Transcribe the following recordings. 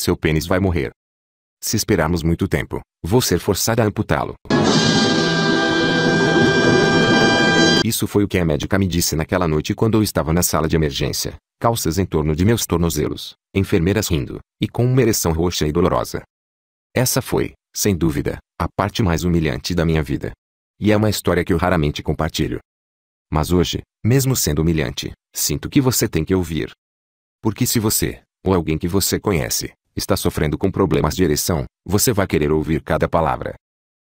seu pênis vai morrer. Se esperarmos muito tempo, vou ser forçada a amputá-lo. Isso foi o que a médica me disse naquela noite quando eu estava na sala de emergência, calças em torno de meus tornozelos, enfermeiras rindo, e com uma ereção roxa e dolorosa. Essa foi, sem dúvida, a parte mais humilhante da minha vida. E é uma história que eu raramente compartilho. Mas hoje, mesmo sendo humilhante, sinto que você tem que ouvir. Porque se você, ou alguém que você conhece, está sofrendo com problemas de ereção, você vai querer ouvir cada palavra.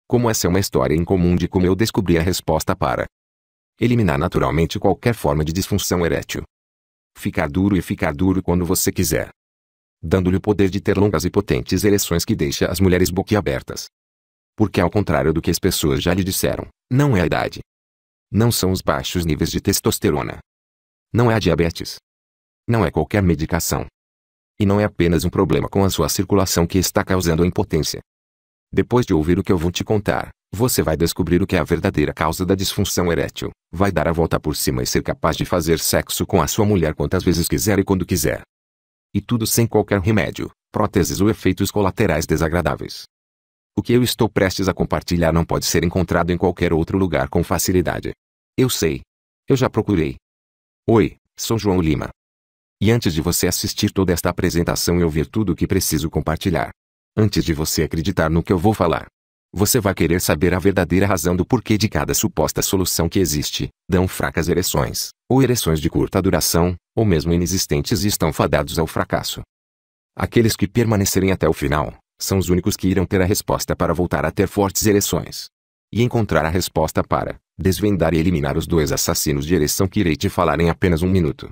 Como essa é uma história incomum de como eu descobri a resposta para eliminar naturalmente qualquer forma de disfunção erétil. Ficar duro e ficar duro quando você quiser. Dando-lhe o poder de ter longas e potentes ereções que deixa as mulheres boquiabertas. Porque ao contrário do que as pessoas já lhe disseram, não é a idade. Não são os baixos níveis de testosterona. Não é a diabetes. Não é qualquer medicação. E não é apenas um problema com a sua circulação que está causando a impotência. Depois de ouvir o que eu vou te contar, você vai descobrir o que é a verdadeira causa da disfunção erétil, vai dar a volta por cima e ser capaz de fazer sexo com a sua mulher quantas vezes quiser e quando quiser. E tudo sem qualquer remédio, próteses ou efeitos colaterais desagradáveis. O que eu estou prestes a compartilhar não pode ser encontrado em qualquer outro lugar com facilidade. Eu sei. Eu já procurei. Oi, sou João Lima. E antes de você assistir toda esta apresentação e ouvir tudo o que preciso compartilhar, antes de você acreditar no que eu vou falar, você vai querer saber a verdadeira razão do porquê de cada suposta solução que existe, dão fracas ereções, ou ereções de curta duração, ou mesmo inexistentes e estão fadados ao fracasso. Aqueles que permanecerem até o final, são os únicos que irão ter a resposta para voltar a ter fortes ereções. E encontrar a resposta para desvendar e eliminar os 2 assassinos de ereção que irei te falar em apenas 1 minuto.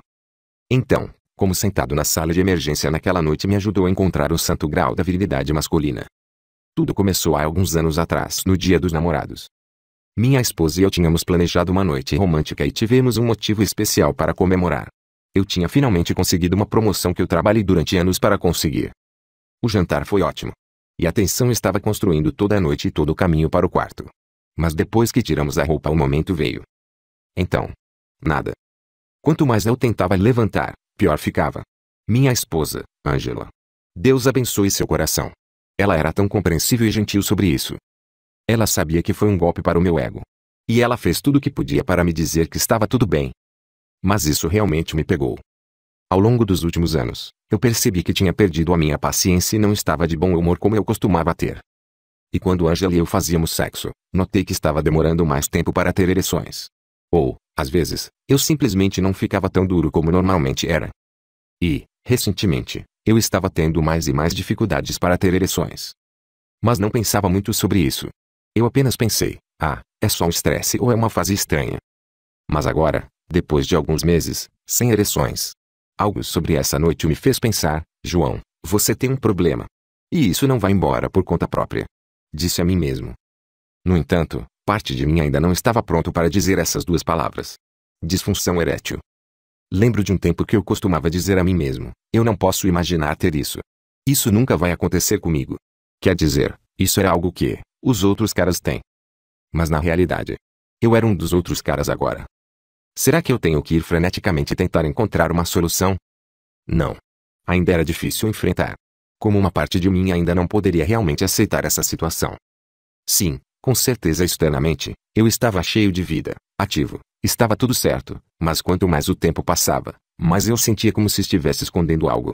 Então, como sentado na sala de emergência naquela noite me ajudou a encontrar o santo grau da virilidade masculina. Tudo começou há alguns anos atrás, no Dia dos Namorados. Minha esposa e eu tínhamos planejado uma noite romântica e tivemos um motivo especial para comemorar. Eu tinha finalmente conseguido uma promoção que eu trabalhei durante anos para conseguir. O jantar foi ótimo. E a tensão estava construindo toda a noite e todo o caminho para o quarto. Mas depois que tiramos a roupa o momento veio. Então, nada. Quanto mais eu tentava levantar, pior ficava. Minha esposa, Angela. Deus abençoe seu coração. Ela era tão compreensível e gentil sobre isso. Ela sabia que foi um golpe para o meu ego. E ela fez tudo o que podia para me dizer que estava tudo bem. Mas isso realmente me pegou. Ao longo dos últimos anos, eu percebi que tinha perdido a minha paciência e não estava de bom humor como eu costumava ter. E quando Angela e eu fazíamos sexo, notei que estava demorando mais tempo para ter ereções. Ou, às vezes, eu simplesmente não ficava tão duro como normalmente era. E, recentemente, eu estava tendo mais e mais dificuldades para ter ereções. Mas não pensava muito sobre isso. Eu apenas pensei, é só um estresse ou é uma fase estranha. Mas agora, depois de alguns meses, sem ereções, algo sobre essa noite me fez pensar, João, você tem um problema. E isso não vai embora por conta própria. Disse a mim mesmo. No entanto, parte de mim ainda não estava pronto para dizer essas 2 palavras. Disfunção erétil. Lembro de um tempo que eu costumava dizer a mim mesmo, eu não posso imaginar ter isso. Isso nunca vai acontecer comigo. Quer dizer, isso é algo que os outros caras têm. Mas na realidade, eu era um dos outros caras agora. Será que eu tenho que ir freneticamente tentar encontrar uma solução? Não. Ainda era difícil enfrentar. Como uma parte de mim ainda não poderia realmente aceitar essa situação. Sim, com certeza externamente, eu estava cheio de vida, ativo, estava tudo certo, mas quanto mais o tempo passava, mais eu sentia como se estivesse escondendo algo.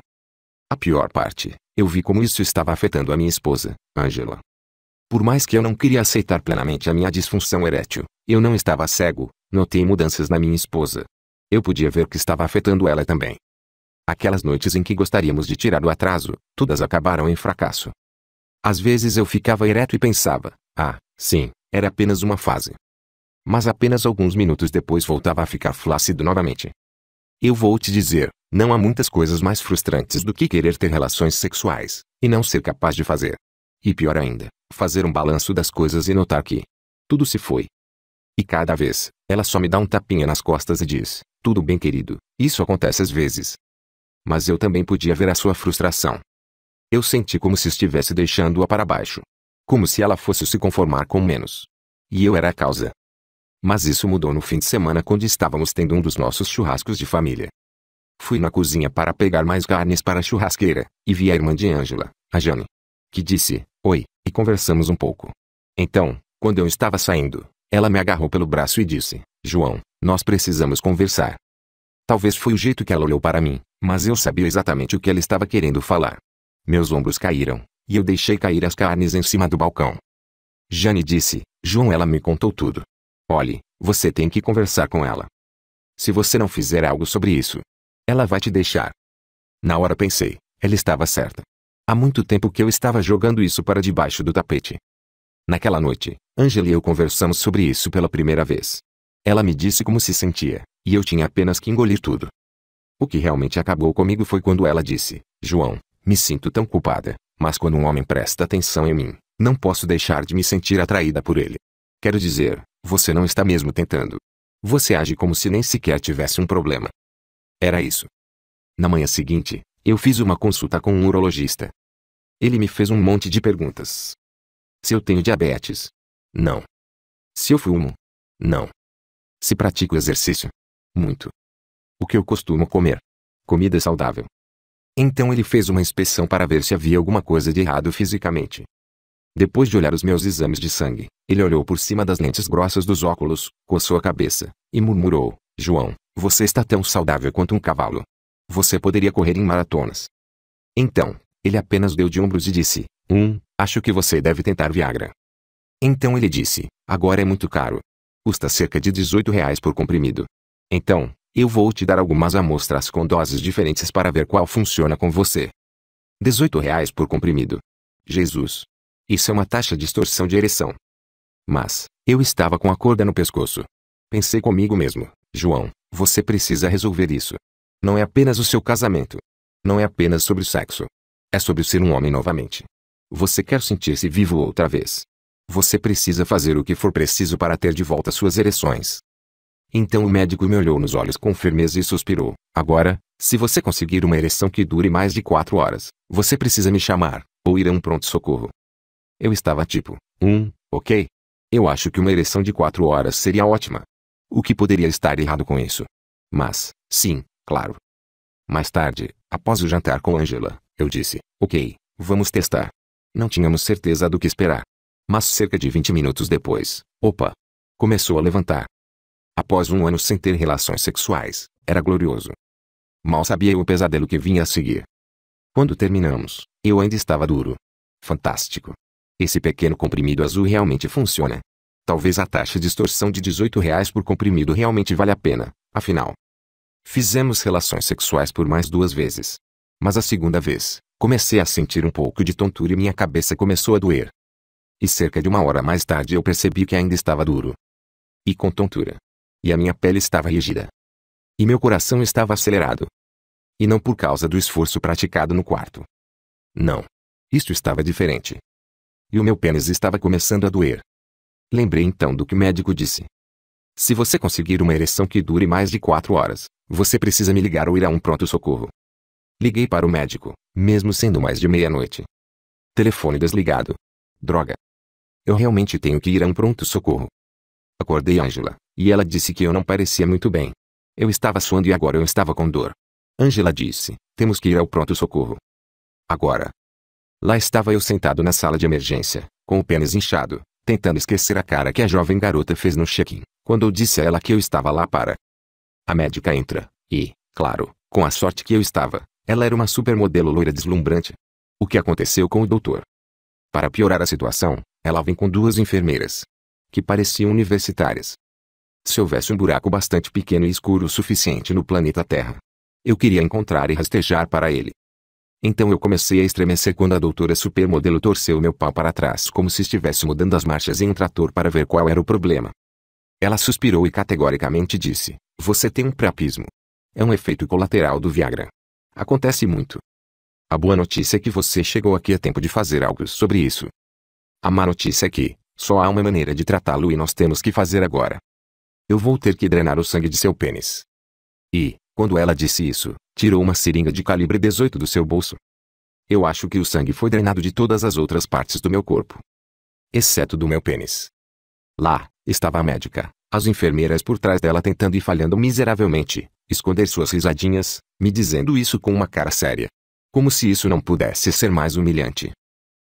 A pior parte, eu vi como isso estava afetando a minha esposa, Angela. Por mais que eu não queria aceitar plenamente a minha disfunção erétil, eu não estava cego, notei mudanças na minha esposa. Eu podia ver que estava afetando ela também. Aquelas noites em que gostaríamos de tirar o atraso, todas acabaram em fracasso. Às vezes eu ficava ereto e pensava, sim, era apenas uma fase. Mas apenas alguns minutos depois voltava a ficar flácido novamente. Eu vou te dizer, não há muitas coisas mais frustrantes do que querer ter relações sexuais, e não ser capaz de fazer. E pior ainda, fazer um balanço das coisas e notar que tudo se foi. E cada vez, ela só me dá um tapinha nas costas e diz, tudo bem querido, isso acontece às vezes. Mas eu também podia ver a sua frustração. Eu senti como se estivesse deixando-a para baixo. Como se ela fosse se conformar com menos. E eu era a causa. Mas isso mudou no fim de semana quando estávamos tendo um dos nossos churrascos de família. Fui na cozinha para pegar mais carnes para a churrasqueira, e vi a irmã de Angela, a Jane, que disse, oi, e conversamos um pouco. Então, quando eu estava saindo, ela me agarrou pelo braço e disse, João, nós precisamos conversar. Talvez foi o jeito que ela olhou para mim, mas eu sabia exatamente o que ela estava querendo falar. Meus ombros caíram, e eu deixei cair as carnes em cima do balcão. Jane disse, João, ela me contou tudo. Olhe, você tem que conversar com ela. Se você não fizer algo sobre isso, ela vai te deixar. Na hora pensei, ela estava certa. Há muito tempo que eu estava jogando isso para debaixo do tapete. Naquela noite, Angela e eu conversamos sobre isso pela primeira vez. Ela me disse como se sentia, e eu tinha apenas que engolir tudo. O que realmente acabou comigo foi quando ela disse, João, me sinto tão culpada, mas quando um homem presta atenção em mim, não posso deixar de me sentir atraída por ele. Quero dizer, você não está mesmo tentando. Você age como se nem sequer tivesse um problema. Era isso. Na manhã seguinte, eu fiz uma consulta com um urologista. Ele me fez um monte de perguntas. Se eu tenho diabetes? Não. Se eu fumo? Não. Se pratico exercício? Muito. O que eu costumo comer? Comida saudável. Então ele fez uma inspeção para ver se havia alguma coisa de errado fisicamente. Depois de olhar os meus exames de sangue, ele olhou por cima das lentes grossas dos óculos, coçou a cabeça, e murmurou, João, você está tão saudável quanto um cavalo. Você poderia correr em maratonas. Então, ele apenas deu de ombros e disse, acho que você deve tentar Viagra. Então ele disse, agora é muito caro. Custa cerca de R$ 18 por comprimido. Então, eu vou te dar algumas amostras com doses diferentes para ver qual funciona com você. R$ 18 por comprimido. Jesus! Isso é uma taxa de extorsão de ereção. Mas, eu estava com a corda no pescoço. Pensei comigo mesmo, João, você precisa resolver isso. Não é apenas o seu casamento. Não é apenas sobre o sexo. É sobre ser um homem novamente. Você quer sentir-se vivo outra vez. Você precisa fazer o que for preciso para ter de volta suas ereções. Então o médico me olhou nos olhos com firmeza e suspirou. Agora, se você conseguir uma ereção que dure mais de 4 horas, você precisa me chamar, ou ir a um pronto-socorro. Eu estava tipo, ok. Eu acho que uma ereção de 4 horas seria ótima. O que poderia estar errado com isso? Mas, sim, claro. Mais tarde, após o jantar com Angela, eu disse, ok, vamos testar. Não tínhamos certeza do que esperar. Mas cerca de 20 minutos depois, começou a levantar. Após 1 ano sem ter relações sexuais, era glorioso. Mal sabia eu o pesadelo que vinha a seguir. Quando terminamos, eu ainda estava duro. Fantástico. Esse pequeno comprimido azul realmente funciona. Talvez a taxa de extorsão de R$ 18 por comprimido realmente vale a pena, afinal. Fizemos relações sexuais por mais 2 vezes. Mas a segunda vez, comecei a sentir um pouco de tontura e minha cabeça começou a doer. E cerca de 1 hora mais tarde eu percebi que ainda estava duro. E com tontura. E a minha pele estava rígida. E meu coração estava acelerado. E não por causa do esforço praticado no quarto. Não. Isto estava diferente. E o meu pênis estava começando a doer. Lembrei então do que o médico disse. Se você conseguir uma ereção que dure mais de 4 horas, você precisa me ligar ou ir a um pronto-socorro. Liguei para o médico, mesmo sendo mais de meia-noite. Telefone desligado. Droga. Eu realmente tenho que ir a um pronto-socorro. Acordei Angela, e ela disse que eu não parecia muito bem. Eu estava suando e agora eu estava com dor. Angela disse, temos que ir ao pronto-socorro. Agora. Lá estava eu sentado na sala de emergência, com o pênis inchado, tentando esquecer a cara que a jovem garota fez no check-in, quando eu disse a ela que eu estava lá para. A médica entra, e, claro, com a sorte que eu estava, ela era uma supermodelo loira deslumbrante. O que aconteceu com o doutor? Para piorar a situação, ela vem com 2 enfermeiras, que pareciam universitárias. Se houvesse um buraco bastante pequeno e escuro o suficiente no planeta Terra, eu queria encontrar e rastejar para ele. Então eu comecei a estremecer quando a doutora supermodelo torceu meu pau para trás como se estivesse mudando as marchas em um trator para ver qual era o problema. Ela suspirou e categoricamente disse, você tem um priapismo. É um efeito colateral do Viagra. Acontece muito. A boa notícia é que você chegou aqui a tempo de fazer algo sobre isso. A má notícia é que, só há uma maneira de tratá-lo e nós temos que fazer agora. Eu vou ter que drenar o sangue de seu pênis. E, quando ela disse isso, tirou uma seringa de calibre 18 do seu bolso. Eu acho que o sangue foi drenado de todas as outras partes do meu corpo. Exceto do meu pênis. Lá, estava a médica, as enfermeiras por trás dela tentando e falhando miseravelmente, esconder suas risadinhas, me dizendo isso com uma cara séria. Como se isso não pudesse ser mais humilhante.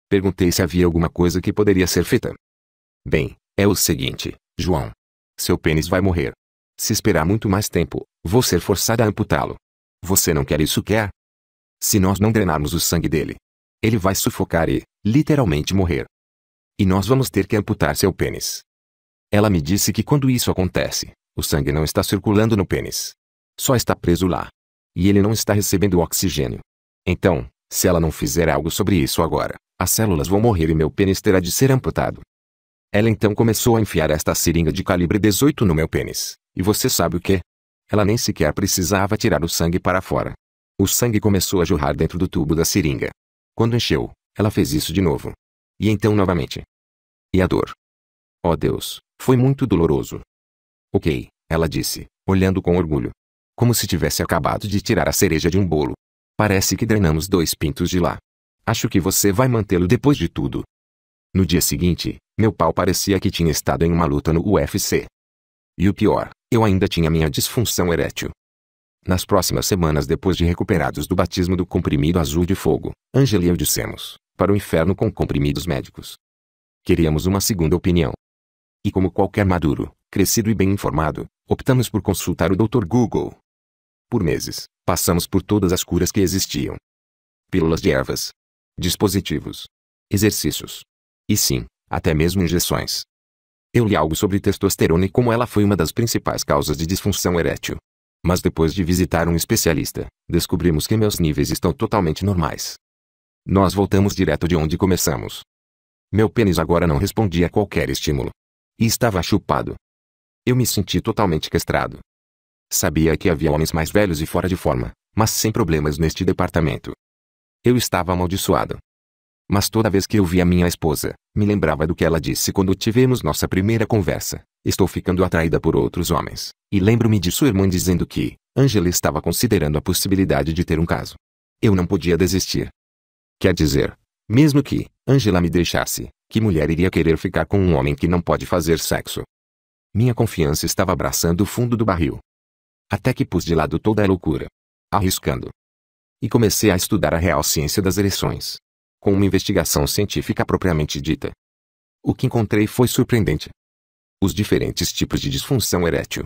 Perguntei se havia alguma coisa que poderia ser feita. Bem, é o seguinte, João. Seu pênis vai morrer. Se esperar muito mais tempo, vou ser forçada a amputá-lo. Você não quer isso, quer? Se nós não drenarmos o sangue dele, ele vai sufocar e, literalmente, morrer. E nós vamos ter que amputar seu pênis. Ela me disse que quando isso acontece, o sangue não está circulando no pênis. Só está preso lá. E ele não está recebendo oxigênio. Então, se ela não fizer algo sobre isso agora, as células vão morrer e meu pênis terá de ser amputado. Ela então começou a enfiar esta seringa de calibre 18 no meu pênis. E você sabe o que? Ela nem sequer precisava tirar o sangue para fora. O sangue começou a jorrar dentro do tubo da seringa. Quando encheu, ela fez isso de novo. E então novamente. E a dor? Oh Deus, foi muito doloroso. Ok, ela disse, olhando com orgulho. Como se tivesse acabado de tirar a cereja de um bolo. Parece que drenamos 2 pintos de lá. Acho que você vai mantê-lo depois de tudo. No dia seguinte, meu pau parecia que tinha estado em uma luta no UFC. E o pior, eu ainda tinha minha disfunção erétil. Nas próximas semanas depois de recuperados do batismo do comprimido azul de fogo, Ângela e eu dissemos, para o inferno com comprimidos médicos. Queríamos uma segunda opinião. E como qualquer maduro, crescido e bem informado, optamos por consultar o Dr. Google. Por meses, passamos por todas as curas que existiam. Pílulas de ervas. Dispositivos. Exercícios. E sim, até mesmo injeções. Eu li algo sobre testosterona e como ela foi uma das principais causas de disfunção erétil. Mas depois de visitar um especialista, descobrimos que meus níveis estão totalmente normais. Nós voltamos direto de onde começamos. Meu pênis agora não respondia a qualquer estímulo. E estava chupado. Eu me senti totalmente castrado. Sabia que havia homens mais velhos e fora de forma, mas sem problemas neste departamento. Eu estava amaldiçoado. Mas toda vez que eu via minha esposa, me lembrava do que ela disse quando tivemos nossa primeira conversa. Estou ficando atraída por outros homens. E lembro-me de sua irmã dizendo que Ângela estava considerando a possibilidade de ter um caso. Eu não podia desistir. Quer dizer, mesmo que Ângela me deixasse, que mulher iria querer ficar com um homem que não pode fazer sexo? Minha confiança estava abraçando o fundo do barril. Até que pus de lado toda a loucura. Arriscando. E comecei a estudar a real ciência das ereções. Com uma investigação científica propriamente dita. O que encontrei foi surpreendente. Os diferentes tipos de disfunção erétil.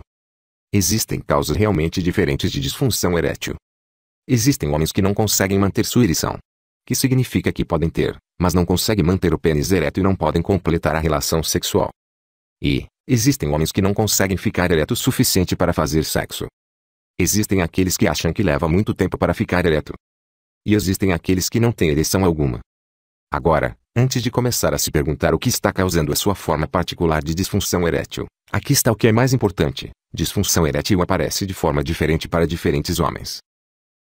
Existem causas realmente diferentes de disfunção erétil. Existem homens que não conseguem manter sua ereção. Que significa que podem ter, mas não conseguem manter o pênis ereto e não podem completar a relação sexual. E existem homens que não conseguem ficar ereto o suficiente para fazer sexo. Existem aqueles que acham que leva muito tempo para ficar ereto. E existem aqueles que não têm ereção alguma. Agora, antes de começar a se perguntar o que está causando a sua forma particular de disfunção erétil, aqui está o que é mais importante. Disfunção erétil aparece de forma diferente para diferentes homens.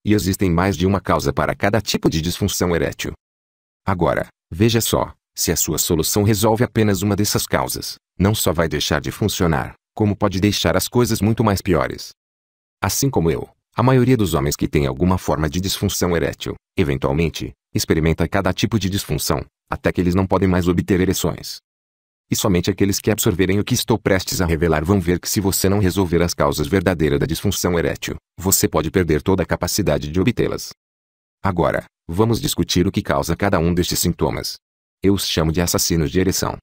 E existem mais de uma causa para cada tipo de disfunção erétil. Agora, veja só, se a sua solução resolve apenas uma dessas causas, não só vai deixar de funcionar, como pode deixar as coisas muito mais piores. Assim como eu, a maioria dos homens que tem alguma forma de disfunção erétil, eventualmente, experimenta cada tipo de disfunção, até que eles não podem mais obter ereções. E somente aqueles que absorverem o que estou prestes a revelar vão ver que se você não resolver as causas verdadeiras da disfunção erétil, você pode perder toda a capacidade de obtê-las. Agora, vamos discutir o que causa cada um destes sintomas. Eu os chamo de assassinos de ereção.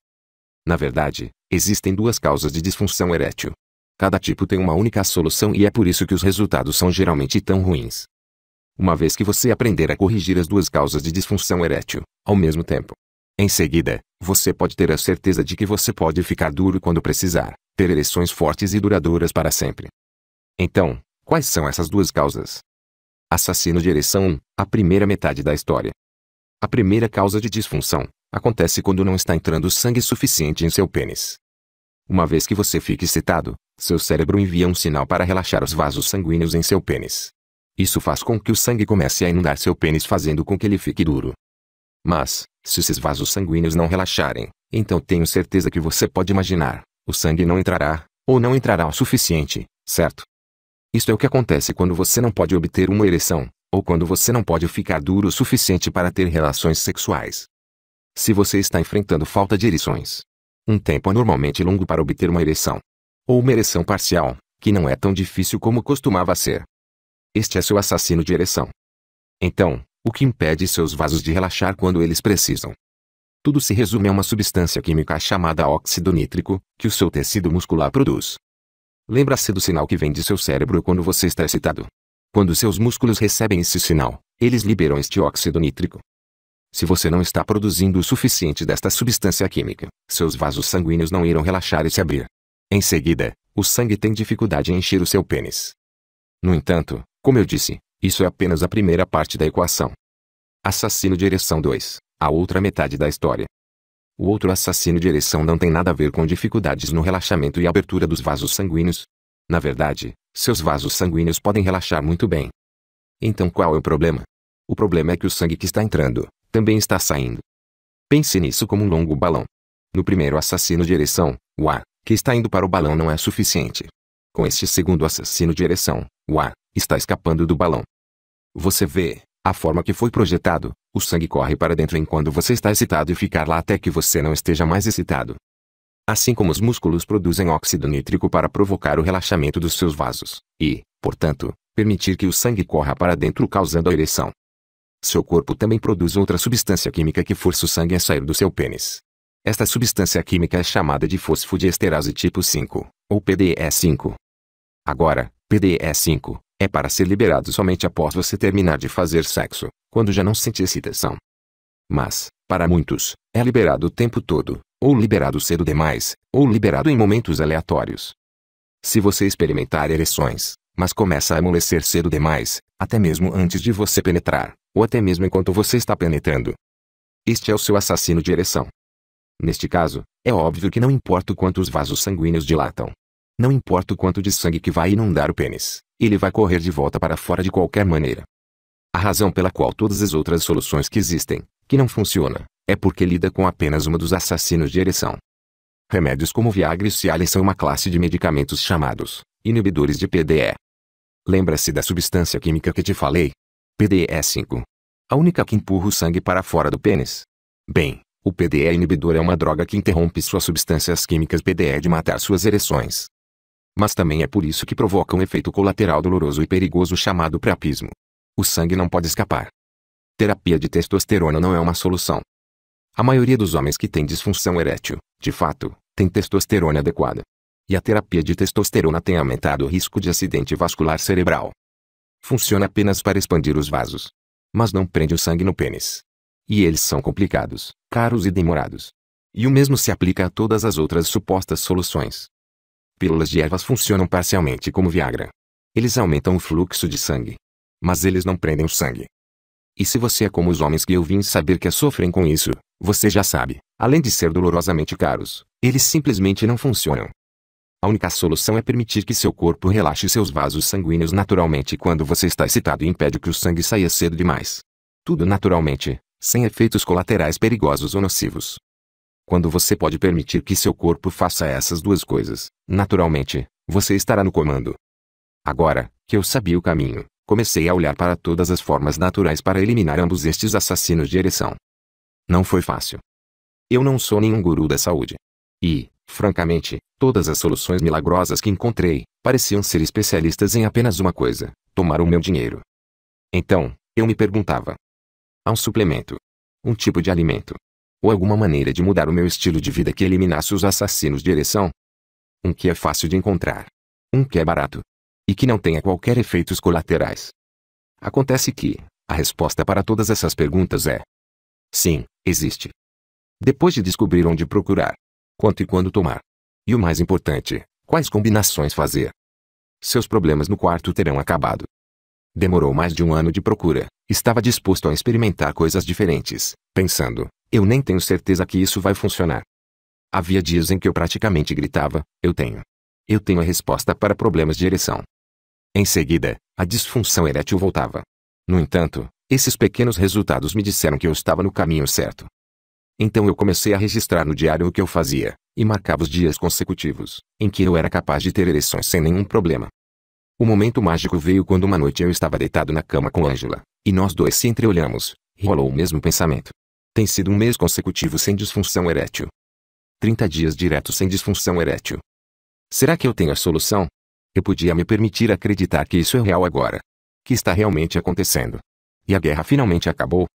Na verdade, existem 2 causas de disfunção erétil. Cada tipo tem uma única solução e é por isso que os resultados são geralmente tão ruins. Uma vez que você aprender a corrigir as 2 causas de disfunção erétil, ao mesmo tempo, em seguida, você pode ter a certeza de que você pode ficar duro quando precisar, ter ereções fortes e duradouras para sempre. Então, quais são essas 2 causas? Assassino de ereção 1, a primeira metade da história. A primeira causa de disfunção acontece quando não está entrando sangue suficiente em seu pênis. Uma vez que você fica excitado, seu cérebro envia um sinal para relaxar os vasos sanguíneos em seu pênis. Isso faz com que o sangue comece a inundar seu pênis, fazendo com que ele fique duro. Mas, se esses vasos sanguíneos não relaxarem, então tenho certeza que você pode imaginar, o sangue não entrará, ou não entrará o suficiente, certo? Isso é o que acontece quando você não pode obter uma ereção, ou quando você não pode ficar duro o suficiente para ter relações sexuais. Se você está enfrentando falta de ereções, um tempo anormalmente longo para obter uma ereção, ou uma ereção parcial, que não é tão difícil como costumava ser. Este é seu assassino de ereção. Então, o que impede seus vasos de relaxar quando eles precisam? Tudo se resume a uma substância química chamada óxido nítrico, que o seu tecido muscular produz. Lembra-se do sinal que vem de seu cérebro quando você está excitado. Quando seus músculos recebem esse sinal, eles liberam este óxido nítrico. Se você não está produzindo o suficiente desta substância química, seus vasos sanguíneos não irão relaxar e se abrir. Em seguida, o sangue tem dificuldade em encher o seu pênis. No entanto, como eu disse, isso é apenas a primeira parte da equação. Assassino de ereção 2, a outra metade da história. O outro assassino de ereção não tem nada a ver com dificuldades no relaxamento e abertura dos vasos sanguíneos. Na verdade, seus vasos sanguíneos podem relaxar muito bem. Então qual é o problema? O problema é que o sangue que está entrando, também está saindo. Pense nisso como um longo balão. No primeiro assassino de ereção, o ar, que está indo para o balão não é suficiente. Com este segundo assassino de ereção, o ar, está escapando do balão. Você vê, a forma que foi projetado, o sangue corre para dentro enquanto você está excitado e ficar lá até que você não esteja mais excitado. Assim como os músculos produzem óxido nítrico para provocar o relaxamento dos seus vasos, e, portanto, permitir que o sangue corra para dentro causando a ereção. Seu corpo também produz outra substância química que força o sangue a sair do seu pênis. Esta substância química é chamada de fosfodiesterase tipo 5, ou PDE5. Agora, PDE5 é para ser liberado somente após você terminar de fazer sexo, quando já não sente excitação. Mas, para muitos, é liberado o tempo todo, ou liberado cedo demais, ou liberado em momentos aleatórios. Se você experimentar ereções, mas começa a amolecer cedo demais, até mesmo antes de você penetrar, ou até mesmo enquanto você está penetrando, este é o seu assassino de ereção. Neste caso, é óbvio que não importa o quanto os vasos sanguíneos dilatam. Não importa o quanto de sangue que vai inundar o pênis, ele vai correr de volta para fora de qualquer maneira. A razão pela qual todas as outras soluções que existem, que não funcionam, é porque lida com apenas uma dos assassinos de ereção. Remédios como Viagra e Cialis são uma classe de medicamentos chamados inibidores de PDE. Lembra-se da substância química que te falei? PDE5. A única que empurra o sangue para fora do pênis. Bem, o PDE inibidor é uma droga que interrompe suas substâncias químicas PDE de matar suas ereções. Mas também é por isso que provoca um efeito colateral doloroso e perigoso chamado priapismo. O sangue não pode escapar. Terapia de testosterona não é uma solução. A maioria dos homens que têm disfunção erétil, de fato, tem testosterona adequada. E a terapia de testosterona tem aumentado o risco de acidente vascular cerebral. Funciona apenas para expandir os vasos. Mas não prende o sangue no pênis. E eles são complicados, caros e demorados. E o mesmo se aplica a todas as outras supostas soluções. Pílulas de ervas funcionam parcialmente como Viagra. Eles aumentam o fluxo de sangue. Mas eles não prendem o sangue. E se você é como os homens que eu vim saber que sofrem com isso, você já sabe, além de ser dolorosamente caros, eles simplesmente não funcionam. A única solução é permitir que seu corpo relaxe seus vasos sanguíneos naturalmente quando você está excitado e impede que o sangue saia cedo demais. Tudo naturalmente, sem efeitos colaterais perigosos ou nocivos. Quando você pode permitir que seu corpo faça essas duas coisas, naturalmente, você estará no comando. Agora, que eu sabia o caminho, comecei a olhar para todas as formas naturais para eliminar ambos estes assassinos de ereção. Não foi fácil. Eu não sou nenhum guru da saúde. E, francamente, todas as soluções milagrosas que encontrei, pareciam ser especialistas em apenas uma coisa: tomar o meu dinheiro. Então, eu me perguntava: há um suplemento? Um tipo de alimento? Ou alguma maneira de mudar o meu estilo de vida que eliminasse os assassinos de ereção? Um que é fácil de encontrar. Um que é barato. E que não tenha qualquer efeitos colaterais. Acontece que, a resposta para todas essas perguntas é: sim, existe. Depois de descobrir onde procurar, quanto e quando tomar, e o mais importante, quais combinações fazer, seus problemas no quarto terão acabado. Demorou mais de um ano de procura, estava disposto a experimentar coisas diferentes, pensando: eu nem tenho certeza que isso vai funcionar. Havia dias em que eu praticamente gritava: eu tenho a resposta para problemas de ereção. Em seguida, a disfunção erétil voltava. No entanto, esses pequenos resultados me disseram que eu estava no caminho certo. Então eu comecei a registrar no diário o que eu fazia, e marcava os dias consecutivos, em que eu era capaz de ter ereções sem nenhum problema. O momento mágico veio quando uma noite eu estava deitado na cama com Angela, e nós dois se entreolhamos, e rolou o mesmo pensamento. Tem sido um mês consecutivo sem disfunção erétil. 30 dias diretos sem disfunção erétil. Será que eu tenho a solução? Eu podia me permitir acreditar que isso é real agora. Que está realmente acontecendo. E a guerra finalmente acabou.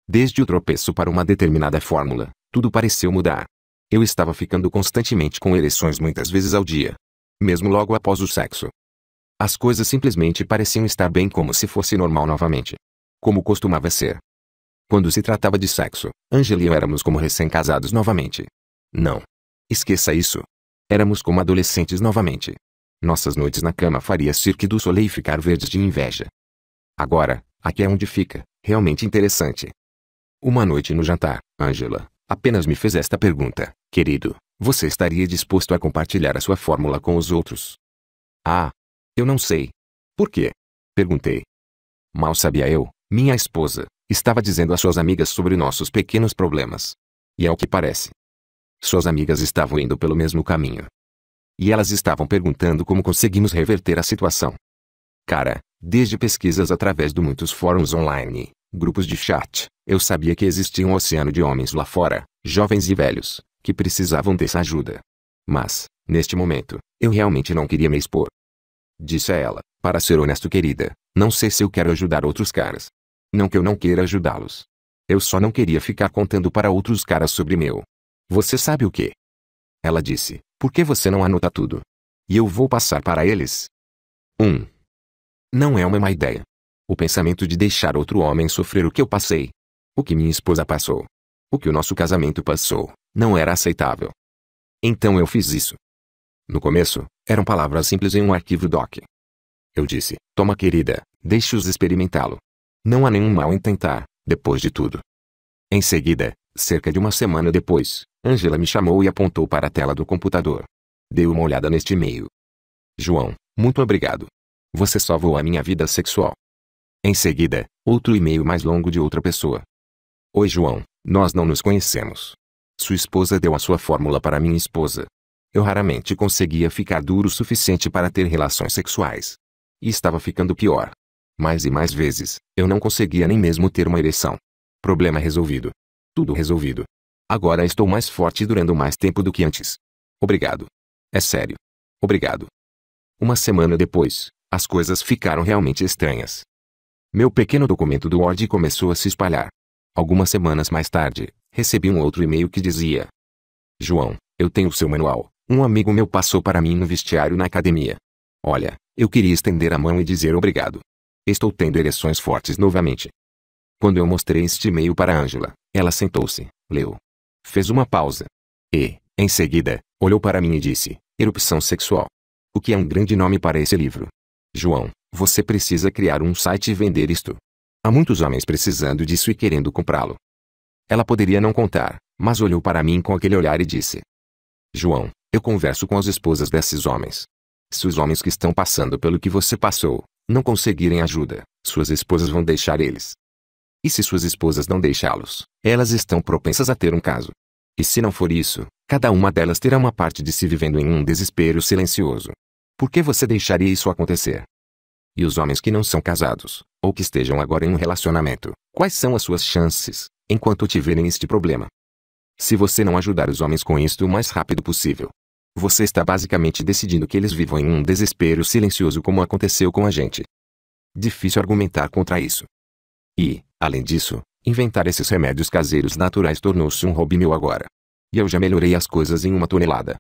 Desde o tropeço para uma determinada fórmula, tudo pareceu mudar. Eu estava ficando constantemente com ereções muitas vezes ao dia. Mesmo logo após o sexo. As coisas simplesmente pareciam estar bem como se fosse normal novamente. Como costumava ser. Quando se tratava de sexo, Angela e eu éramos como recém-casados novamente. Não. Esqueça isso. Éramos como adolescentes novamente. Nossas noites na cama faria Cirque du Soleil ficar verdes de inveja. Agora, aqui é onde fica, realmente interessante. Uma noite no jantar, Angela apenas me fez esta pergunta: querido, você estaria disposto a compartilhar a sua fórmula com os outros? Ah, eu não sei. Por quê? Perguntei. Mal sabia eu, minha esposa estava dizendo às suas amigas sobre nossos pequenos problemas. E ao que parece, suas amigas estavam indo pelo mesmo caminho. E elas estavam perguntando como conseguimos reverter a situação. Cara, desde pesquisas através de muitos fóruns online, grupos de chat, eu sabia que existia um oceano de homens lá fora, jovens e velhos, que precisavam dessa ajuda. Mas, neste momento, eu realmente não queria me expor. Disse a ela: para ser honesto, querida, não sei se eu quero ajudar outros caras. Não que eu não queira ajudá-los. Eu só não queria ficar contando para outros caras sobre meu. Você sabe o quê? Ela disse: por que você não anota tudo? E eu vou passar para eles. 1. Não é uma má ideia. O pensamento de deixar outro homem sofrer o que eu passei. O que minha esposa passou. O que o nosso casamento passou, não era aceitável. Então eu fiz isso. No começo, eram palavras simples em um arquivo doc. Eu disse: toma, querida, deixe-os experimentá-lo. Não há nenhum mal em tentar, depois de tudo. Em seguida, cerca de uma semana depois, Angela me chamou e apontou para a tela do computador. Dei uma olhada neste e-mail. João, muito obrigado. Você salvou a minha vida sexual. Em seguida, outro e-mail mais longo de outra pessoa. Oi, João, nós não nos conhecemos. Sua esposa deu a sua fórmula para minha esposa. Eu raramente conseguia ficar duro o suficiente para ter relações sexuais. E estava ficando pior. Mais e mais vezes, eu não conseguia nem mesmo ter uma ereção. Problema resolvido. Tudo resolvido. Agora estou mais forte e durando mais tempo do que antes. Obrigado. É sério. Obrigado. Uma semana depois, as coisas ficaram realmente estranhas. Meu pequeno documento do Word começou a se espalhar. Algumas semanas mais tarde, recebi um outro e-mail que dizia: João, eu tenho seu manual. Um amigo meu passou para mim no vestiário na academia. Olha, eu queria estender a mão e dizer obrigado. Estou tendo ereções fortes novamente. Quando eu mostrei este e-mail para Angela, ela sentou-se, leu. Fez uma pausa. E, em seguida, olhou para mim e disse: erupção sexual. O que é um grande nome para esse livro. João, você precisa criar um site e vender isto. Há muitos homens precisando disso e querendo comprá-lo. Ela poderia não contar, mas olhou para mim com aquele olhar e disse: João, eu converso com as esposas desses homens. Se os homens que estão passando pelo que você passou, não conseguirem ajuda, suas esposas vão deixar eles. E se suas esposas não deixá-los, elas estão propensas a ter um caso. E se não for isso, cada uma delas terá uma parte de si vivendo em um desespero silencioso. Por que você deixaria isso acontecer? E os homens que não são casados, ou que estejam agora em um relacionamento, quais são as suas chances, enquanto tiverem este problema? Se você não ajudar os homens com isto o mais rápido possível, você está basicamente decidindo que eles vivam em um desespero silencioso como aconteceu com a gente. Difícil argumentar contra isso. E, além disso, inventar esses remédios caseiros naturais tornou-se um hobby meu agora. E eu já melhorei as coisas em 1 tonelada.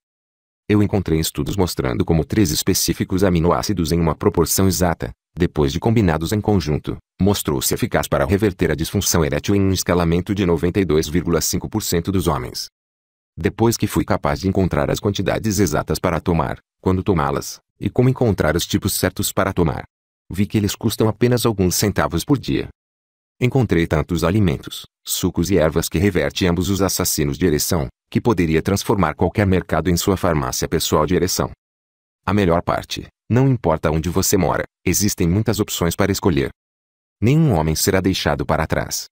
Eu encontrei estudos mostrando como 3 específicos aminoácidos em uma proporção exata, depois de combinados em conjunto, mostrou-se eficaz para reverter a disfunção erétil em um escalamento de 92,5% dos homens. Depois que fui capaz de encontrar as quantidades exatas para tomar, quando tomá-las, e como encontrar os tipos certos para tomar, vi que eles custam apenas alguns centavos por dia. Encontrei tantos alimentos, sucos e ervas que reverte ambos os assassinos de ereção, que poderia transformar qualquer mercado em sua farmácia pessoal de ereção. A melhor parte, não importa onde você mora, existem muitas opções para escolher. Nenhum homem será deixado para trás.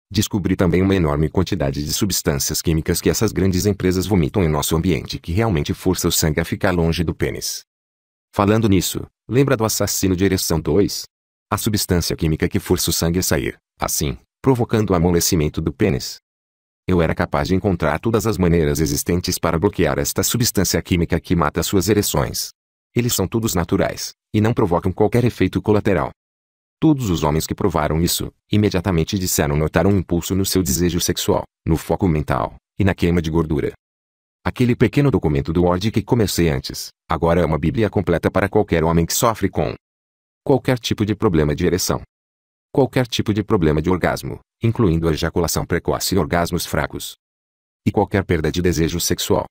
Descobri também uma enorme quantidade de substâncias químicas que essas grandes empresas vomitam em nosso ambiente que realmente força o sangue a ficar longe do pênis. Falando nisso, lembra do assassino de ereção 2? A substância química que força o sangue a sair, assim, provocando o amolecimento do pênis. Eu era capaz de encontrar todas as maneiras existentes para bloquear esta substância química que mata suas ereções. Eles são todos naturais, e não provocam qualquer efeito colateral. Todos os homens que provaram isso, imediatamente disseram notar um impulso no seu desejo sexual, no foco mental, e na queima de gordura. Aquele pequeno documento do Word que comecei antes, agora é uma bíblia completa para qualquer homem que sofre com qualquer tipo de problema de ereção. Qualquer tipo de problema de orgasmo, incluindo a ejaculação precoce e orgasmos fracos. E qualquer perda de desejo sexual.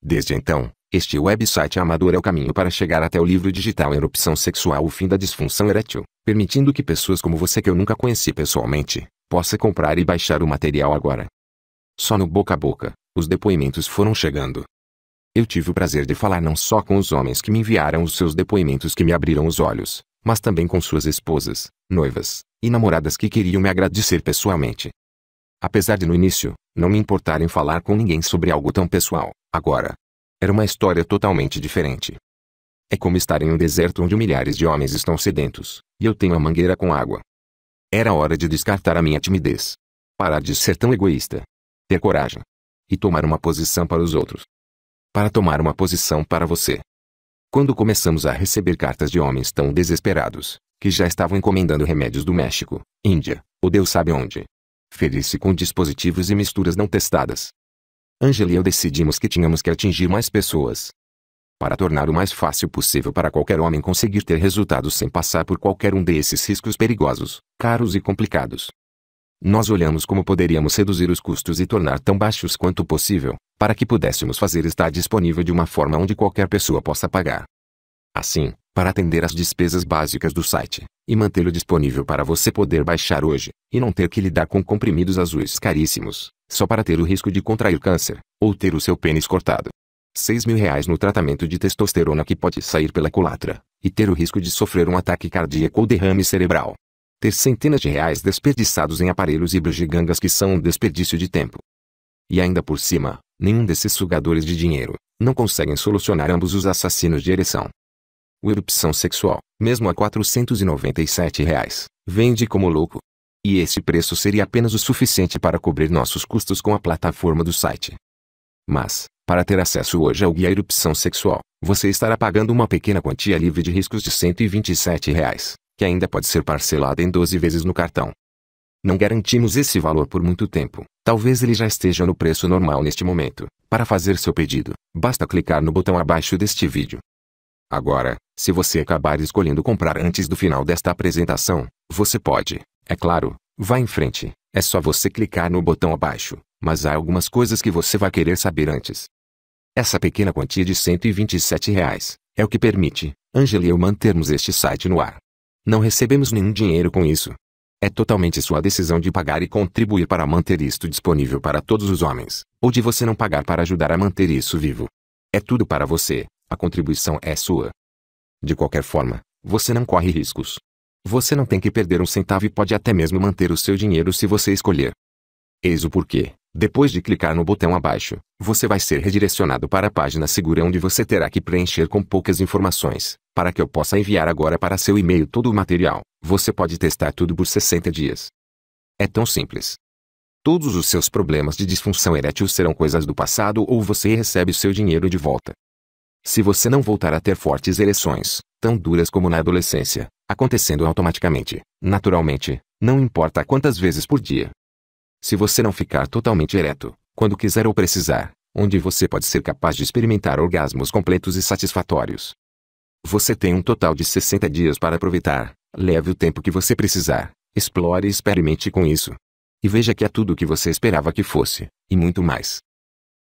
Desde então, este website amador é o caminho para chegar até o livro digital Erupção Sexual, o fim da disfunção erétil, permitindo que pessoas como você, que eu nunca conheci pessoalmente, possa comprar e baixar o material agora. Só no boca a boca, os depoimentos foram chegando. Eu tive o prazer de falar não só com os homens que me enviaram os seus depoimentos que me abriram os olhos, mas também com suas esposas, noivas e namoradas que queriam me agradecer pessoalmente. Apesar de no início, não me importar em falar com ninguém sobre algo tão pessoal, agora era uma história totalmente diferente. É como estar em um deserto onde milhares de homens estão sedentos, e eu tenho a mangueira com água. Era hora de descartar a minha timidez. Parar de ser tão egoísta. Ter coragem. E tomar uma posição para os outros. Para tomar uma posição para você. Quando começamos a receber cartas de homens tão desesperados, que já estavam encomendando remédios do México, Índia, ou Deus sabe onde. Ferir-se com dispositivos e misturas não testadas. Angela e eu decidimos que tínhamos que atingir mais pessoas. Para tornar o mais fácil possível para qualquer homem conseguir ter resultados sem passar por qualquer um desses riscos perigosos, caros e complicados. Nós olhamos como poderíamos reduzir os custos e tornar tão baixos quanto possível, para que pudéssemos fazer estar disponível de uma forma onde qualquer pessoa possa pagar. Assim, para atender às despesas básicas do site, e mantê-lo disponível para você poder baixar hoje, e não ter que lidar com comprimidos azuis caríssimos, só para ter o risco de contrair câncer, ou ter o seu pênis cortado. R$6.000 no tratamento de testosterona que pode sair pela culatra, e ter o risco de sofrer um ataque cardíaco ou derrame cerebral. Ter centenas de reais desperdiçados em aparelhos e bugigangas que são um desperdício de tempo. E ainda por cima, nenhum desses sugadores de dinheiro não conseguem solucionar ambos os assassinos de ereção. O Erupção Sexual, mesmo a R$497, vende como louco. E esse preço seria apenas o suficiente para cobrir nossos custos com a plataforma do site. Mas, para ter acesso hoje ao guia Erupção Sexual, você estará pagando uma pequena quantia livre de riscos de R$127, que ainda pode ser parcelada em 12 vezes no cartão. Não garantimos esse valor por muito tempo, talvez ele já esteja no preço normal neste momento. Para fazer seu pedido, basta clicar no botão abaixo deste vídeo. Agora, se você acabar escolhendo comprar antes do final desta apresentação, você pode, é claro, vá em frente, é só você clicar no botão abaixo, mas há algumas coisas que você vai querer saber antes. Essa pequena quantia de R$127 é o que permite, Angela e eu, mantermos este site no ar. Não recebemos nenhum dinheiro com isso. É totalmente sua decisão de pagar e contribuir para manter isto disponível para todos os homens, ou de você não pagar para ajudar a manter isso vivo. É tudo para você, a contribuição é sua. De qualquer forma, você não corre riscos. Você não tem que perder um centavo e pode até mesmo manter o seu dinheiro se você escolher. Eis o porquê. Depois de clicar no botão abaixo, você vai ser redirecionado para a página segura onde você terá que preencher com poucas informações, para que eu possa enviar agora para seu e-mail todo o material. Você pode testar tudo por 60 dias. É tão simples. Todos os seus problemas de disfunção erétil serão coisas do passado ou você recebe seu dinheiro de volta. Se você não voltar a ter fortes ereções, tão duras como na adolescência, acontecendo automaticamente, naturalmente, não importa quantas vezes por dia. Se você não ficar totalmente ereto, quando quiser ou precisar, onde você pode ser capaz de experimentar orgasmos completos e satisfatórios. Você tem um total de 60 dias para aproveitar, leve o tempo que você precisar, explore e experimente com isso. E veja que é tudo o que você esperava que fosse, e muito mais.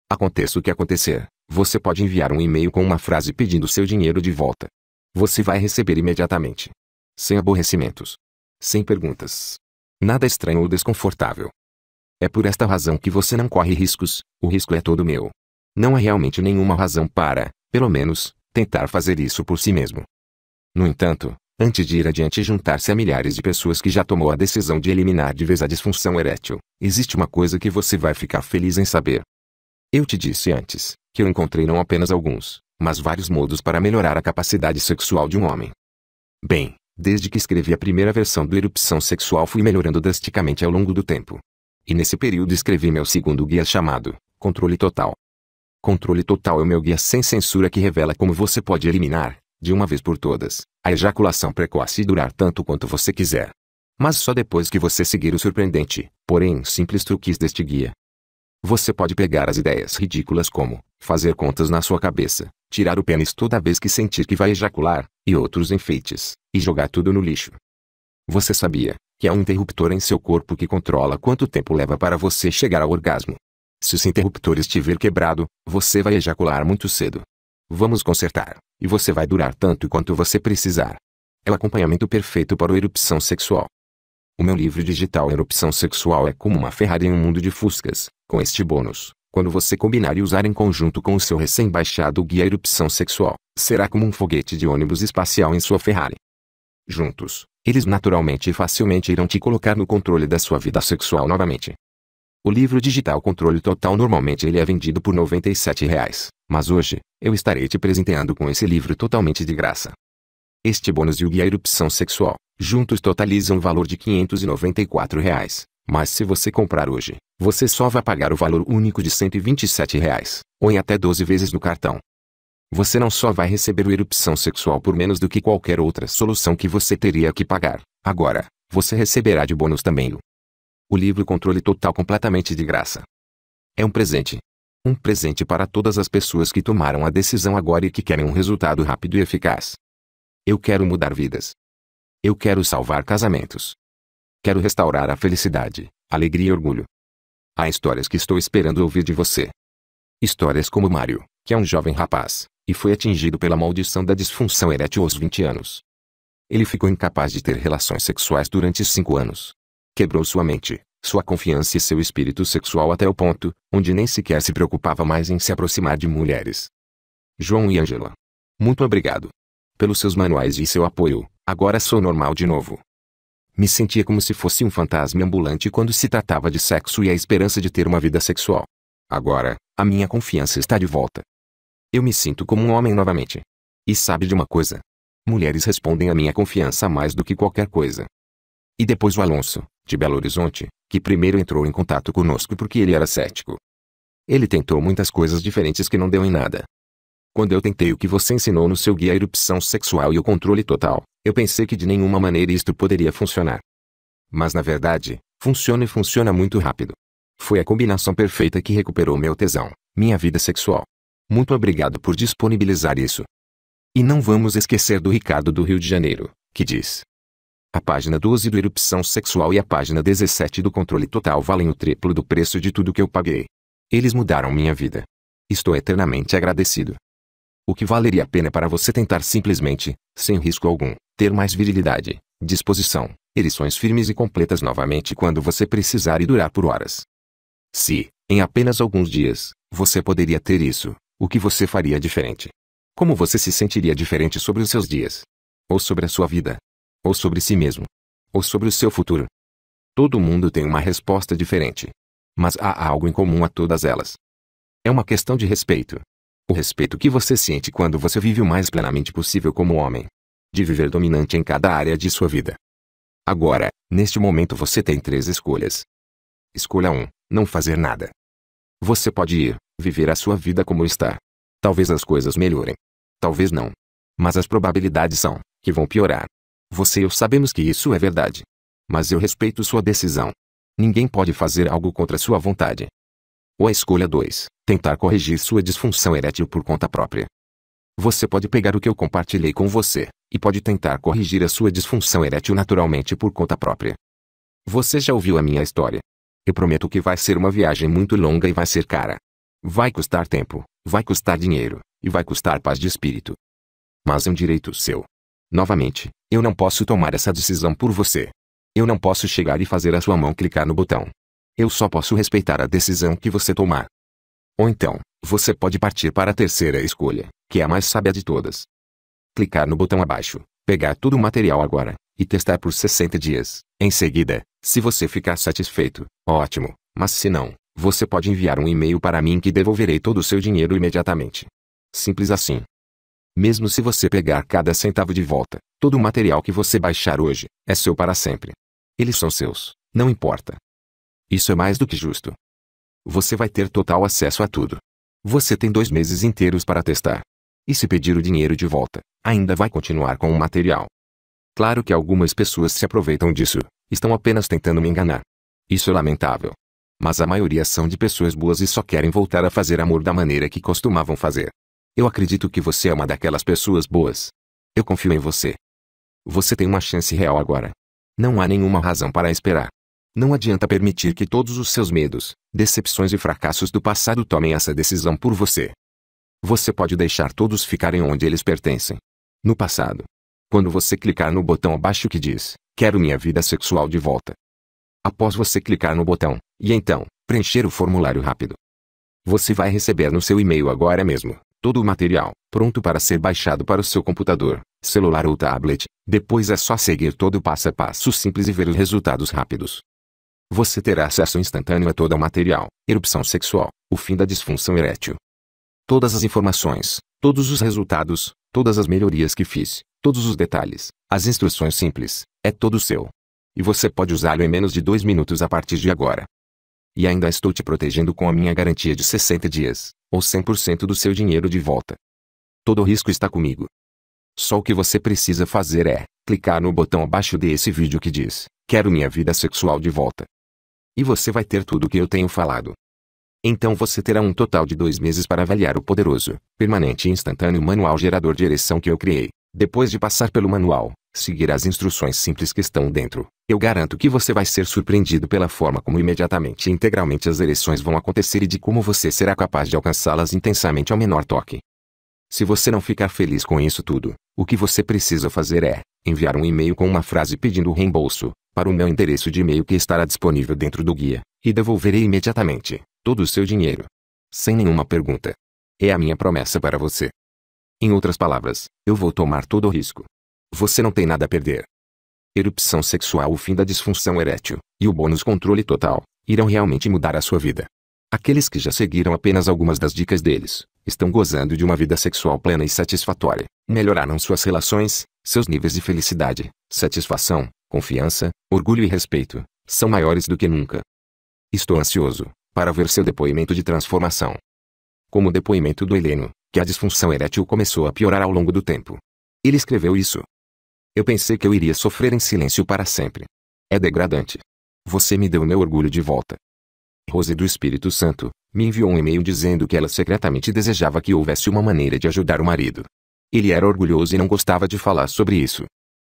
Aconteça o que acontecer, você pode enviar um e-mail com uma frase pedindo seu dinheiro de volta. Você vai receber imediatamente. Sem aborrecimentos. Sem perguntas. Nada estranho ou desconfortável. É por esta razão que você não corre riscos, o risco é todo meu. Não há realmente nenhuma razão para, pelo menos, tentar fazer isso por si mesmo. No entanto, antes de ir adiante e juntar-se a milhares de pessoas que já tomou a decisão de eliminar de vez a disfunção erétil, existe uma coisa que você vai ficar feliz em saber. Eu te disse antes, que eu encontrei não apenas alguns, mas vários modos para melhorar a capacidade sexual de um homem. Bem, desde que escrevi a primeira versão do Erupção Sexual fui melhorando drasticamente ao longo do tempo. E nesse período escrevi meu segundo guia chamado Controle Total. Controle Total é o meu guia sem censura que revela como você pode eliminar, de uma vez por todas, a ejaculação precoce e durar tanto quanto você quiser. Mas só depois que você seguir o surpreendente, porém simples truques deste guia. Você pode pegar as ideias ridículas como fazer contas na sua cabeça, tirar o pênis toda vez que sentir que vai ejacular, e outros enfeites, e jogar tudo no lixo. Você sabia que há um interruptor em seu corpo que controla quanto tempo leva para você chegar ao orgasmo? Se esse interruptor estiver quebrado, você vai ejacular muito cedo. Vamos consertar, e você vai durar tanto quanto você precisar. É o acompanhamento perfeito para a erupção sexual. O meu livro digital Erupção Sexual é como uma Ferrari em um mundo de fuscas, com este bônus. Quando você combinar e usar em conjunto com o seu recém-baixado guia Erupção Sexual, será como um foguete de ônibus espacial em sua Ferrari. Juntos, eles naturalmente e facilmente irão te colocar no controle da sua vida sexual novamente. O livro digital Controle Total normalmente ele é vendido por R$ 97, mas hoje, eu estarei te presenteando com esse livro totalmente de graça. Este bônus e o guia Erupção Sexual, juntos totalizam o valor de R$ 594, mas se você comprar hoje, você só vai pagar o valor único de R$ 127, ou em até 12 vezes no cartão. Você não só vai receber o Erupção Sexual por menos do que qualquer outra solução que você teria que pagar, agora, você receberá de bônus também o livro Controle Total completamente de graça. É um presente. Um presente para todas as pessoas que tomaram a decisão agora e que querem um resultado rápido e eficaz. Eu quero mudar vidas. Eu quero salvar casamentos. Quero restaurar a felicidade, alegria e orgulho. Há histórias que estou esperando ouvir de você. Histórias como Mário, que é um jovem rapaz, e foi atingido pela maldição da disfunção erétil aos 20 anos. Ele ficou incapaz de ter relações sexuais durante 5 anos. Quebrou sua mente, sua confiança e seu espírito sexual até o ponto, onde nem sequer se preocupava mais em se aproximar de mulheres. João e Ângela. Muito obrigado. Pelos seus manuais e seu apoio, agora sou normal de novo. Me sentia como se fosse um fantasma ambulante quando se tratava de sexo e a esperança de ter uma vida sexual. Agora, a minha confiança está de volta. Eu me sinto como um homem novamente. E sabe de uma coisa? Mulheres respondem à minha confiança mais do que qualquer coisa. E depois o Alonso, de Belo Horizonte, que primeiro entrou em contato conosco porque ele era cético. Ele tentou muitas coisas diferentes que não deu em nada. Quando eu tentei o que você ensinou no seu guia Erupção Sexual e o Controle Total, eu pensei que de nenhuma maneira isto poderia funcionar. Mas na verdade, funciona e funciona muito rápido. Foi a combinação perfeita que recuperou meu tesão, minha vida sexual. Muito obrigado por disponibilizar isso. E não vamos esquecer do Ricardo do Rio de Janeiro, que diz: a página 12 do Erupção Sexual e a página 17 do Controle Total valem o triplo do preço de tudo que eu paguei. Eles mudaram minha vida. Estou eternamente agradecido. O que valeria a pena para você tentar simplesmente, sem risco algum, ter mais virilidade, disposição, ereções firmes e completas novamente quando você precisar e durar por horas. Se, em apenas alguns dias, você poderia ter isso, o que você faria diferente? Como você se sentiria diferente sobre os seus dias? Ou sobre a sua vida? Ou sobre si mesmo? Ou sobre o seu futuro? Todo mundo tem uma resposta diferente. Mas há algo em comum a todas elas. É uma questão de respeito. O respeito que você sente quando você vive o mais plenamente possível como homem. De viver dominante em cada área de sua vida. Agora, neste momento você tem 3 escolhas. Escolha 1, não fazer nada. Você pode ir, viver a sua vida como está. Talvez as coisas melhorem. Talvez não. Mas as probabilidades são que vão piorar. Você e eu sabemos que isso é verdade. Mas eu respeito sua decisão. Ninguém pode fazer algo contra sua vontade. Ou a escolha 2, tentar corrigir sua disfunção erétil por conta própria. Você pode pegar o que eu compartilhei com você, e pode tentar corrigir a sua disfunção erétil naturalmente por conta própria. Você já ouviu a minha história. Eu prometo que vai ser uma viagem muito longa e vai ser cara. Vai custar tempo, vai custar dinheiro, e vai custar paz de espírito. Mas é um direito seu. Novamente, eu não posso tomar essa decisão por você. Eu não posso chegar e fazer a sua mão clicar no botão. Eu só posso respeitar a decisão que você tomar. Ou então, você pode partir para a terceira escolha, que é a mais sábia de todas. Clicar no botão abaixo, pegar todo o material agora, e testar por 60 dias. Em seguida, se você ficar satisfeito, ótimo, mas se não, você pode enviar um e-mail para mim que devolverei todo o seu dinheiro imediatamente. Simples assim. Mesmo se você pegar cada centavo de volta, todo o material que você baixar hoje, é seu para sempre. Eles são seus, não importa. Isso é mais do que justo. Você vai ter total acesso a tudo. Você tem 2 meses inteiros para testar. E se pedir o dinheiro de volta, ainda vai continuar com o material. Claro que algumas pessoas se aproveitam disso, estão apenas tentando me enganar. Isso é lamentável. Mas a maioria são de pessoas boas e só querem voltar a fazer amor da maneira que costumavam fazer. Eu acredito que você é uma daquelas pessoas boas. Eu confio em você. Você tem uma chance real agora. Não há nenhuma razão para esperar. Não adianta permitir que todos os seus medos, decepções e fracassos do passado tomem essa decisão por você. Você pode deixar todos ficarem onde eles pertencem. No passado. Quando você clicar no botão abaixo que diz, quero minha vida sexual de volta. Após você clicar no botão, e então, preencher o formulário rápido. Você vai receber no seu e-mail agora mesmo, todo o material, pronto para ser baixado para o seu computador, celular ou tablet. Depois é só seguir todo o passo a passo simples e ver os resultados rápidos. Você terá acesso instantâneo a todo o material, erupção sexual, o fim da disfunção erétil. Todas as informações, todos os resultados, todas as melhorias que fiz, todos os detalhes, as instruções simples, é todo seu. E você pode usá-lo em menos de 2 minutos a partir de agora. E ainda estou te protegendo com a minha garantia de 60 dias, ou 100% do seu dinheiro de volta. Todo o risco está comigo. Só o que você precisa fazer é clicar no botão abaixo desse vídeo que diz, quero minha vida sexual de volta. E você vai ter tudo o que eu tenho falado. Então você terá um total de 2 meses para avaliar o poderoso, permanente e instantâneo manual gerador de ereção que eu criei. Depois de passar pelo manual, seguir as instruções simples que estão dentro, eu garanto que você vai ser surpreendido pela forma como imediatamente e integralmente as ereções vão acontecer e de como você será capaz de alcançá-las intensamente ao menor toque. Se você não ficar feliz com isso tudo, o que você precisa fazer é enviar um e-mail com uma frase pedindo o reembolso, para o meu endereço de e-mail que estará disponível dentro do guia, e devolverei imediatamente todo o seu dinheiro. Sem nenhuma pergunta. É a minha promessa para você. Em outras palavras, eu vou tomar todo o risco. Você não tem nada a perder. Erupção sexual, o fim da disfunção erétil, e o bônus controle total, irão realmente mudar a sua vida. Aqueles que já seguiram apenas algumas das dicas deles, estão gozando de uma vida sexual plena e satisfatória, melhoraram suas relações, seus níveis de felicidade, satisfação, confiança, orgulho e respeito, são maiores do que nunca. Estou ansioso para ver seu depoimento de transformação. Como o depoimento do Heleno, que a disfunção erétil começou a piorar ao longo do tempo. Ele escreveu isso. Eu pensei que eu iria sofrer em silêncio para sempre. É degradante. Você me deu meu orgulho de volta. Rose do Espírito Santo me enviou um e-mail dizendo que ela secretamente desejava que houvesse uma maneira de ajudar o marido. Ele era orgulhoso e não gostava de falar sobre isso.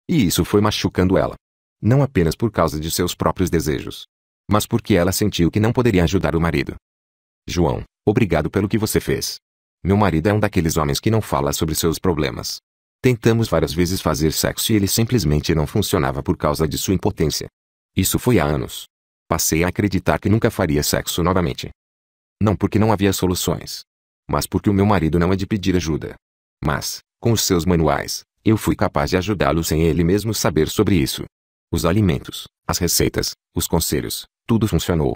E isso foi machucando ela. Não apenas por causa de seus próprios desejos, mas porque ela sentiu que não poderia ajudar o marido. João, obrigado pelo que você fez. Meu marido é um daqueles homens que não fala sobre seus problemas. Tentamos várias vezes fazer sexo e ele simplesmente não funcionava por causa de sua impotência. Isso foi há anos. Passei a acreditar que nunca faria sexo novamente. Não porque não havia soluções, mas porque o meu marido não é de pedir ajuda. Mas, com os seus manuais, eu fui capaz de ajudá-lo sem ele mesmo saber sobre isso. Os alimentos, as receitas, os conselhos, tudo funcionou.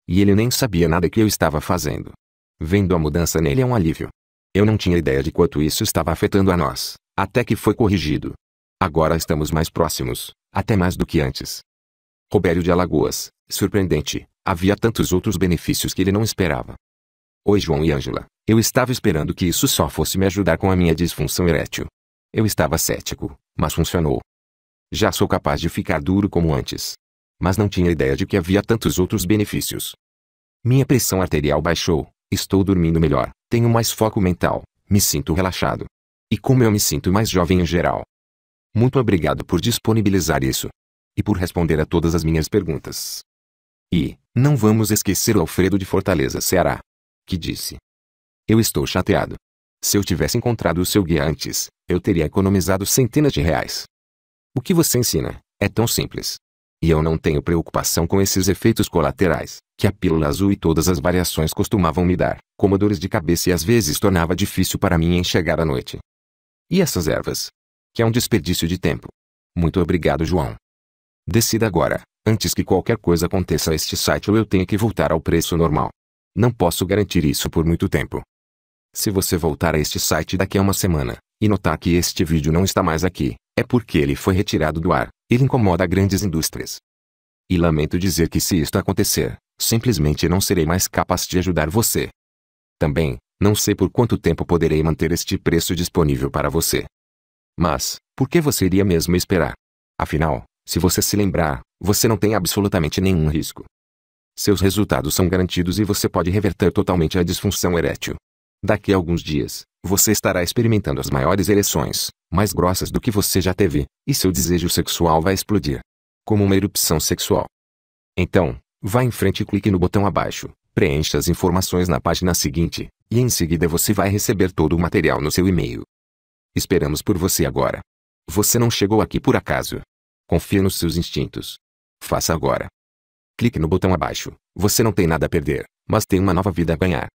E ele nem sabia nada que eu estava fazendo. Vendo a mudança nele é um alívio. Eu não tinha ideia de quanto isso estava afetando a nós, até que foi corrigido. Agora estamos mais próximos, até mais do que antes. Robério de Alagoas, surpreendente, havia tantos outros benefícios que ele não esperava. Oi João e Ângela, eu estava esperando que isso só fosse me ajudar com a minha disfunção erétil. Eu estava cético, mas funcionou. Já sou capaz de ficar duro como antes. Mas não tinha ideia de que havia tantos outros benefícios. Minha pressão arterial baixou, estou dormindo melhor, tenho mais foco mental, me sinto relaxado. E como eu me sinto mais jovem em geral. Muito obrigado por disponibilizar isso. E por responder a todas as minhas perguntas. E, não vamos esquecer o Alfredo de Fortaleza, Ceará, que disse: eu estou chateado. Se eu tivesse encontrado o seu guia antes, eu teria economizado centenas de reais. O que você ensina é tão simples. E eu não tenho preocupação com esses efeitos colaterais, que a pílula azul e todas as variações costumavam me dar, como dores de cabeça e às vezes tornava difícil para mim enxergar à noite. E essas ervas? Que é um desperdício de tempo. Muito obrigado, João. Decida agora, antes que qualquer coisa aconteça a este site ou eu tenha que voltar ao preço normal. Não posso garantir isso por muito tempo. Se você voltar a este site daqui a uma semana, e notar que este vídeo não está mais aqui, é porque ele foi retirado do ar. Ele incomoda grandes indústrias. E lamento dizer que se isto acontecer, simplesmente não serei mais capaz de ajudar você. Também, Não sei por quanto tempo poderei manter este preço disponível para você. Mas, por que você iria mesmo esperar? Afinal, se você se lembrar, você não tem absolutamente nenhum risco. Seus resultados são garantidos e você pode reverter totalmente a disfunção erétil. Daqui a alguns dias, você estará experimentando as maiores ereções, mais grossas do que você já teve, e seu desejo sexual vai explodir. Como uma erupção sexual. Então, vá em frente e clique no botão abaixo, preencha as informações na página seguinte, e em seguida você vai receber todo o material no seu e-mail. Esperamos por você agora. Você não chegou aqui por acaso. Confie nos seus instintos. Faça agora. Clique no botão abaixo. Você não tem nada a perder, mas tem uma nova vida a ganhar.